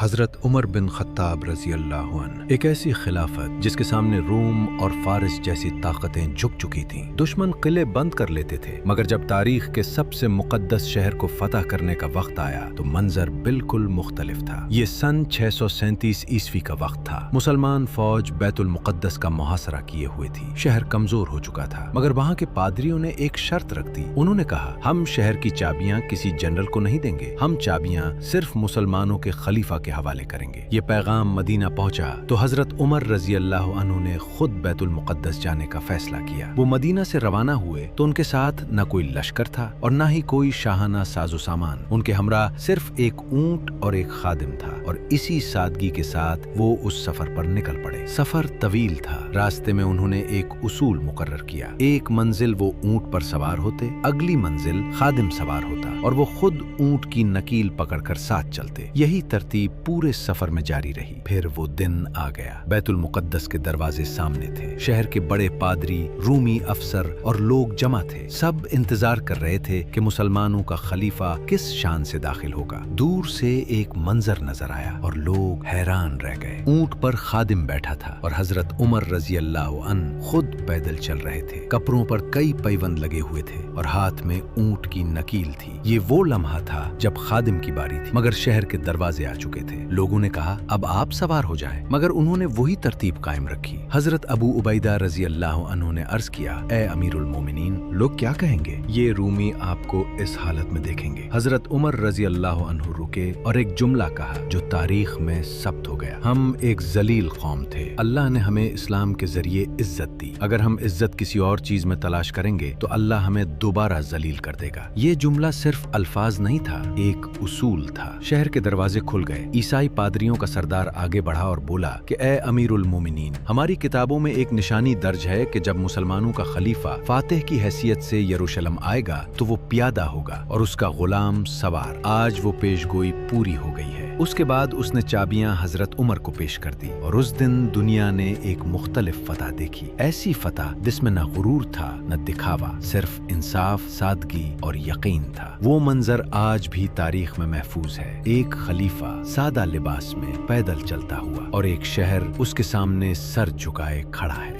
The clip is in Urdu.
حضرت عمر بن خطاب رضی اللہ عنہ ایک ایسی خلافت جس کے سامنے روم اور فارس جیسی طاقتیں جھک چکی تھیں۔ دشمن قلعے بند کر لیتے تھے، مگر جب تاریخ کے سب سے مقدس شہر کو فتح کرنے کا وقت آیا تو منظر بالکل مختلف تھا۔ یہ سن 637 عیسوی کا وقت تھا۔ مسلمان فوج بیت المقدس کا محاصرہ کیے ہوئے تھی۔ شہر کمزور ہو چکا تھا، مگر وہاں کے پادریوں نے ایک شرط رکھ دی۔ انہوں نے کہا، ہم شہر کی چابیاں کسی جنرل کو نہیں دیں گے، ہم چابیاں صرف مسلمانوں کے خلیفہ کے حوالے کریں گے۔ یہ پیغام مدینہ پہنچا تو حضرت عمر رضی اللہ عنہ نے خود بیت المقدس جانے کا فیصلہ کیا۔ وہ مدینہ سے روانہ ہوئے تو ان کے ساتھ نہ کوئی لشکر تھا اور نہ ہی کوئی شاہانہ ساز و سامان۔ ان کے ہمراہ صرف ایک اونٹ اور ایک خادم تھا، اور اسی سادگی کے ساتھ وہ اس سفر پر نکل پڑے۔ سفر طویل تھا۔ راستے میں انہوں نے ایک اصول مقرر کیا۔ ایک منزل وہ اونٹ پر سوار ہوتے، اگلی منزل خادم سوار ہوتا اور وہ خود اونٹ کی نکیل پکڑ کر ساتھ چلتے۔ یہی ترتیب پورے سفر میں جاری رہی۔ پھر وہ دن آ گیا۔ بیت المقدس کے دروازے سامنے تھے۔ شہر کے بڑے پادری، رومی افسر اور لوگ جمع تھے۔ سب انتظار کر رہے تھے کہ مسلمانوں کا خلیفہ کس شان سے داخل ہوگا۔ دور سے ایک منظر نظر آیا اور لوگ حیران رہ گئے۔ اونٹ پر خادم بیٹھا تھا اور حضرت عمر رضی اللہ عنہ خود پیدل چل رہے تھے۔ کپڑوں پر کئی پیوند لگے ہوئے تھے اور ہاتھ میں اونٹ کی نکیل تھی۔ یہ وہ لمحہ تھا جب خادم کی باری تھی، مگر شہر کے دروازے آ چکے تھے۔ لوگوں نے کہا، اب آپ سوار ہو جائیں، مگر انہوں نے وہی ترتیب قائم رکھی۔ حضرت ابو عبیدہ رضی اللہ عنہ نے عرض کیا، اے امیر المومنین، لوگ کیا کہیں گے؟ یہ رومی آپ کو اس حالت میں دیکھیں گے۔ حضرت عمر رضی اللہ عنہ رکے اور ایک جملہ کہا جو تاریخ میں ثبت ہو گیا، ہم ایک ذلیل قوم تھے، اللہ نے ہمیں اسلام کے ذریعے عزت دی، اگر ہم عزت کسی اور چیز میں تلاش کریں گے تو اللہ ہمیں دوبارہ ذلیل کر دے گا۔ یہ جملہ صرف الفاظ نہیں تھا، ایک اصول تھا۔ شہر کے دروازے کھل گئے۔ عیسائی پادریوں کا سردار آگے بڑھا اور بولا کہ اے امیر المومنین، ہماری کتابوں میں ایک نشانی درج ہے کہ جب مسلمانوں کا خلیفہ فاتح کی حیثیت سے یروشلم آئے گا تو وہ پیادہ ہوگا اور اس کا غلام سوار۔ آج وہ پیش گوئی پوری ہو گئی ہے۔ اس کے بعد اس نے چابیاں حضرت عمر کو پیش کر دی اور اس دن دنیا نے ایک مختلف فتح دیکھی، ایسی فتح جس میں نہ غرور تھا نہ دکھاوا، صرف انصاف، سادگی اور یقین تھا۔ وہ منظر آج بھی تاریخ میں محفوظ ہے، ایک خلیفہ سادہ لباس میں پیدل چلتا ہوا اور ایک شہر اس کے سامنے سر جھکائے کھڑا ہے۔